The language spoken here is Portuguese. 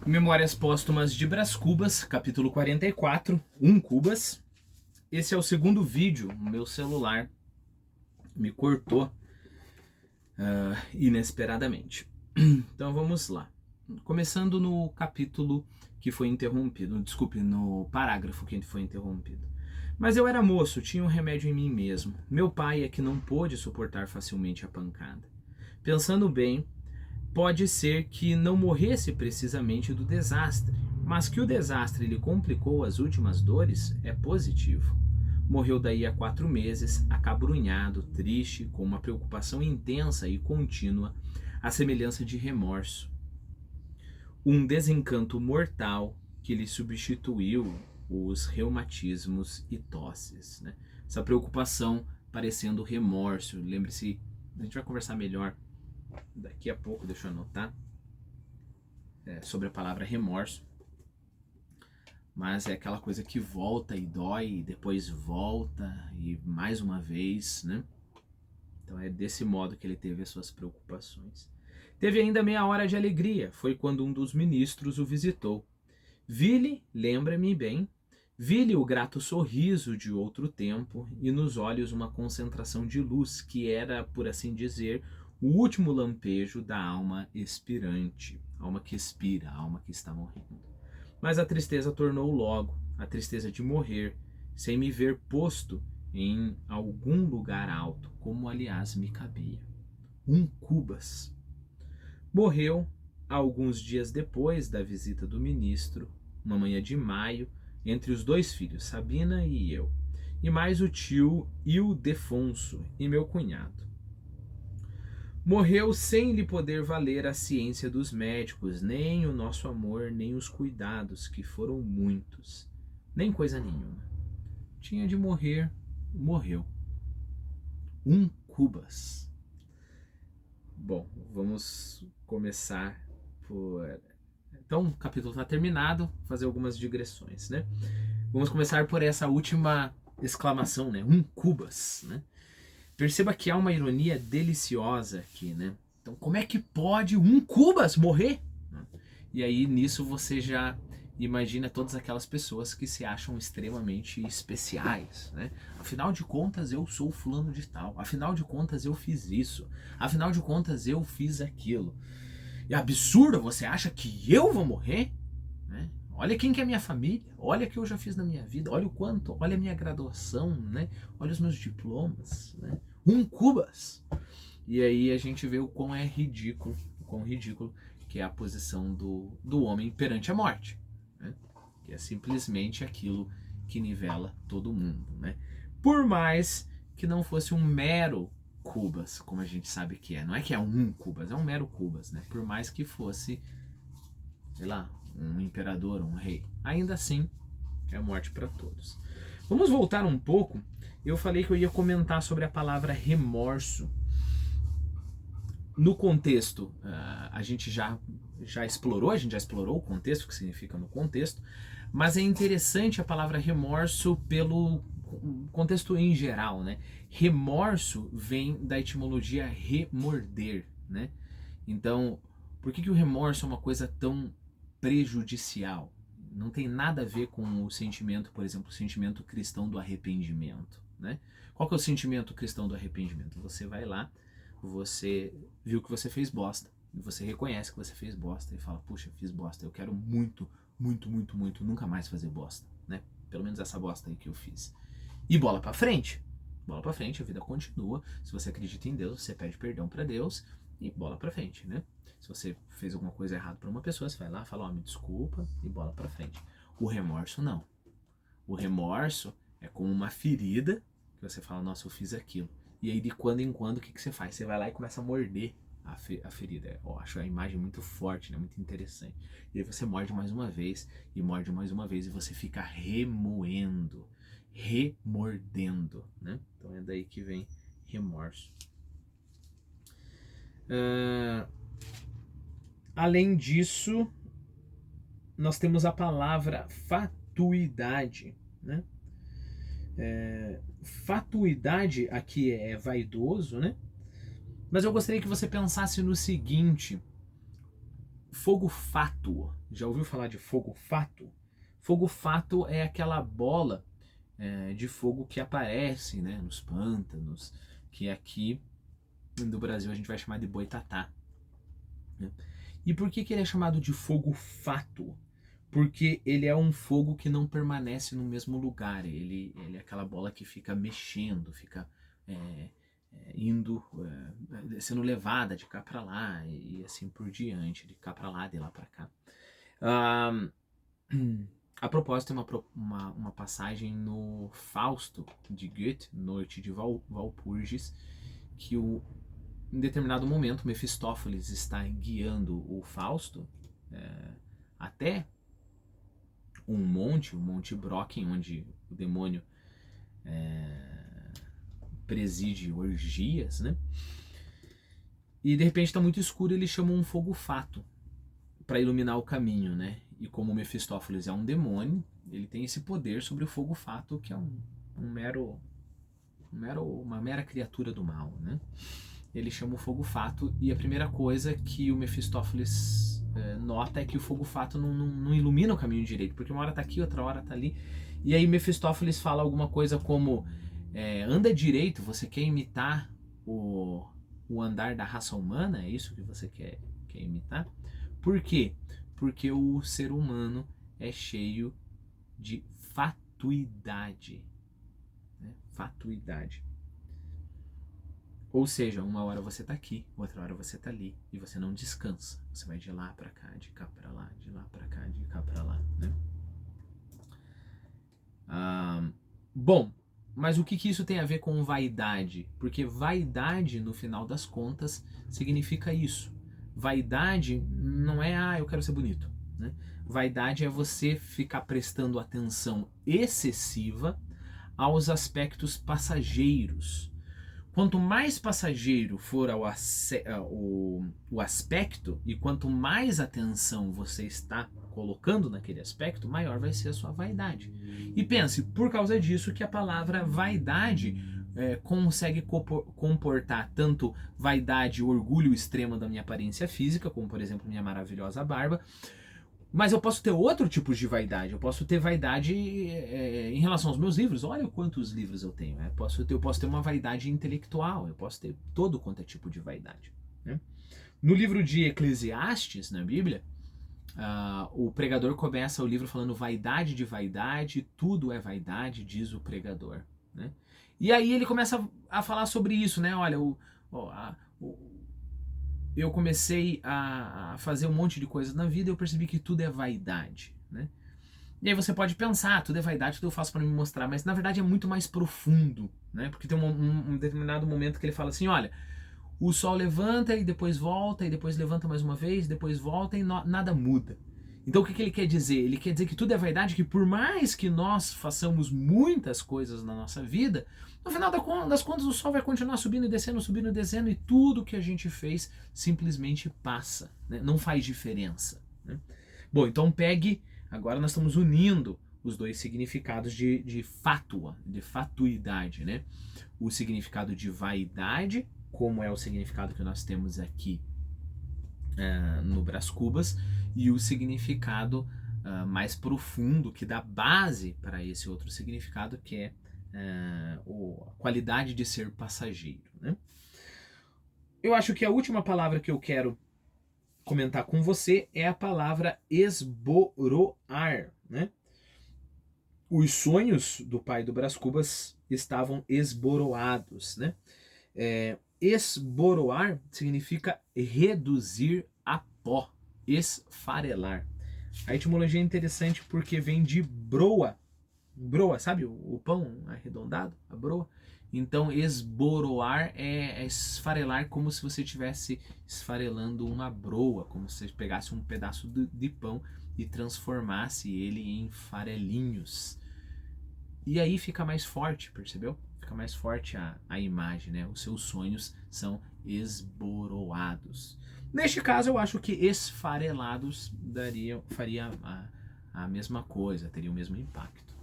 Memórias Póstumas de Brás Cubas, capítulo 44, 1 Cubas. Esse é o segundo vídeo. O meu celular me cortou inesperadamente. Então vamos lá. Começando no capítulo que foi interrompido, desculpe, no parágrafo que foi interrompido. Mas eu era moço, tinha um remédio em mim mesmo. Meu pai é que não pôde suportar facilmente a pancada. Pensando bem, pode ser que não morresse precisamente do desastre, mas que o desastre lhe complicou as últimas dores é positivo. Morreu daí a 4 meses, acabrunhado, triste, com uma preocupação intensa e contínua, à semelhança de remorso. Um desencanto mortal que lhe substituiu os reumatismos e tosses. Né? Essa preocupação parecendo remorso. Lembre-se, a gente vai conversar melhor daqui a pouco, deixa eu anotar, sobre a palavra remorso, mas é aquela coisa que volta e dói, e depois volta, e mais uma vez, né? Então é desse modo que ele teve as suas preocupações. Teve ainda meia hora de alegria, foi quando um dos ministros o visitou. Vi-lhe, lembra-me bem, vi-lhe o grato sorriso de outro tempo, e nos olhos uma concentração de luz, que era, por assim dizer, o último lampejo da alma expirante, alma que expira, alma que está morrendo. Mas a tristeza tornou logo, a tristeza de morrer, sem me ver posto em algum lugar alto, como aliás me cabia. Um Cubas. Morreu alguns dias depois da visita do ministro, uma manhã de maio, entre os 2 filhos, Sabina e eu, e mais o tio Ildefonso e meu cunhado. Morreu sem lhe poder valer a ciência dos médicos, nem o nosso amor, nem os cuidados, que foram muitos, nem coisa nenhuma. Tinha de morrer, morreu. Um Cubas. Bom, vamos começar por... Então, o capítulo está terminado, vou fazer algumas digressões, né? Vamos começar por essa última exclamação, né? Um Cubas, né? Perceba que há uma ironia deliciosa aqui, né? Então, como é que pode um Cubas morrer? E aí, nisso, você já imagina todas aquelas pessoas que se acham extremamente especiais, né? Afinal de contas, eu sou fulano de tal. Afinal de contas, eu fiz isso. Afinal de contas, eu fiz aquilo. É absurdo, você acha que eu vou morrer? Né? Olha quem que é minha família, olha o que eu já fiz na minha vida, olha o quanto, olha a minha graduação, né? Olha os meus diplomas, né? Um Cubas. E aí a gente vê o quão ridículo que é a posição do homem perante a morte, né? Que é simplesmente aquilo que nivela todo mundo, né? Por mais que não fosse um mero Cubas, como a gente sabe que é, não é que é um Cubas, é um mero Cubas, né? Por mais que fosse, sei lá, um imperador, um rei, ainda assim é a morte para todos. Vamos voltar um pouco. Eu falei que eu ia comentar sobre a palavra remorso. No contexto, a gente já explorou, o contexto, que significa no contexto, mas é interessante a palavra remorso pelo contexto em geral, né? Remorso vem da etimologia remorder, né? Então, por que o remorso é uma coisa tão prejudicial? Não tem nada a ver com o sentimento, por exemplo, o sentimento cristão do arrependimento, né? Qual que é o sentimento cristão do arrependimento? Você vai lá, você viu que você fez bosta, e você reconhece que você fez bosta e fala, puxa, fiz bosta, eu quero muito, muito, muito, muito nunca mais fazer bosta, né? Pelo menos essa bosta aí que eu fiz. E bola pra frente. Bola pra frente, a vida continua. Se você acredita em Deus, você pede perdão pra Deus e bola pra frente, né? Se você fez alguma coisa errada pra uma pessoa, você vai lá, fala, me desculpa e bola pra frente. O remorso não. O remorso é como uma ferida que você fala, nossa, eu fiz aquilo. E aí de quando em quando o que você faz? Você vai lá e começa a morder a ferida. Eu acho a imagem muito forte, né? Muito interessante. E aí você morde mais uma vez e morde mais uma vez e você fica remoendo, remordendo, né? Então é daí que vem remorso. Além disso, nós temos a palavra fatuidade, né? Fatuidade aqui é vaidoso, né? Mas eu gostaria que você pensasse no seguinte: fogo fátuo. Já ouviu falar de fogo fátuo? Fogo fátuo é aquela bola de fogo que aparece, né, nos pântanos, que aqui no Brasil a gente vai chamar de boitatá, né? E por que ele é chamado de fogo fátuo? Porque ele é um fogo que não permanece no mesmo lugar. Ele é aquela bola que fica mexendo, fica indo, sendo levada de cá para lá e assim por diante, de cá para lá, de lá para cá. A propósito, tem uma passagem no Fausto de Goethe, Noite de Walpurgis, que em determinado momento Mefistófeles está guiando o Fausto até o Monte Brocken, onde o demônio preside orgias, né? E de repente está muito escuro, ele chama um fogo fato para iluminar o caminho, né? E como Mefistófeles é um demônio, ele tem esse poder sobre o fogo fato, que é uma mera criatura do mal, né? Ele chama o fogo fato, e a primeira coisa que o Mefistófeles nota é que o fogo fato não ilumina o caminho direito, porque uma hora tá aqui, outra hora tá ali. E aí Mefistófeles fala alguma coisa como anda direito, você quer imitar o andar da raça humana? É isso que você quer imitar? Por quê? Porque o ser humano é cheio de fatuidade, né? Fatuidade. Ou seja, uma hora você tá aqui, outra hora você tá ali, e você não descansa. Você vai de lá para cá, de cá para lá, de lá para cá, de cá para lá, né? Bom, mas o que isso tem a ver com vaidade? Porque vaidade, no final das contas, significa isso. Vaidade não é, eu quero ser bonito, né? Vaidade é você ficar prestando atenção excessiva aos aspectos passageiros. Quanto mais passageiro for o aspecto, e quanto mais atenção você está colocando naquele aspecto, maior vai ser a sua vaidade. E pense, por causa disso que a palavra vaidade consegue comportar tanto vaidade, orgulho extremo da minha aparência física, como por exemplo minha maravilhosa barba, mas eu posso ter outro tipo de vaidade. Eu posso ter vaidade em relação aos meus livros. Olha quantos livros eu tenho. Eu posso ter uma vaidade intelectual. Eu posso ter todo quanto é tipo de vaidade, né? No livro de Eclesiastes, na Bíblia, o pregador começa o livro falando vaidade de vaidade, tudo é vaidade, diz o pregador, né? E aí ele começa a falar sobre isso, né? Olha, eu comecei a fazer um monte de coisas na vida e eu percebi que tudo é vaidade, né? E aí você pode pensar, tudo é vaidade, tudo eu faço para me mostrar, mas na verdade é muito mais profundo, né? Porque tem um determinado momento que ele fala assim, olha, o sol levanta e depois volta, e depois levanta mais uma vez, depois volta e nada muda. Então o que ele quer dizer? Ele quer dizer que tudo é vaidade, que por mais que nós façamos muitas coisas na nossa vida, no final das contas o sol vai continuar subindo e descendo, e tudo que a gente fez simplesmente passa, né? Não faz diferença, né? Bom, então agora nós estamos unindo os dois significados de fátua, de fatuidade, né? O significado de vaidade, como é o significado que nós temos aqui no Brás Cubas, e o significado mais profundo que dá base para esse outro significado, que é a qualidade de ser passageiro, né? Eu acho que a última palavra que eu quero comentar com você é a palavra esboroar, né? Os sonhos do pai do Brás Cubas estavam esboroados, né? Esboroar significa reduzir a pó, esfarelar. A etimologia é interessante porque vem de broa. Broa, sabe o pão arredondado? A broa. Então esboroar é esfarelar, como se você estivesse esfarelando uma broa, como se você pegasse um pedaço de pão e transformasse ele em farelinhos. E aí fica mais forte, percebeu? Fica mais forte a imagem, né? Os seus sonhos são esboroados. Neste caso, eu acho que esfarelados faria a mesma coisa, teria o mesmo impacto.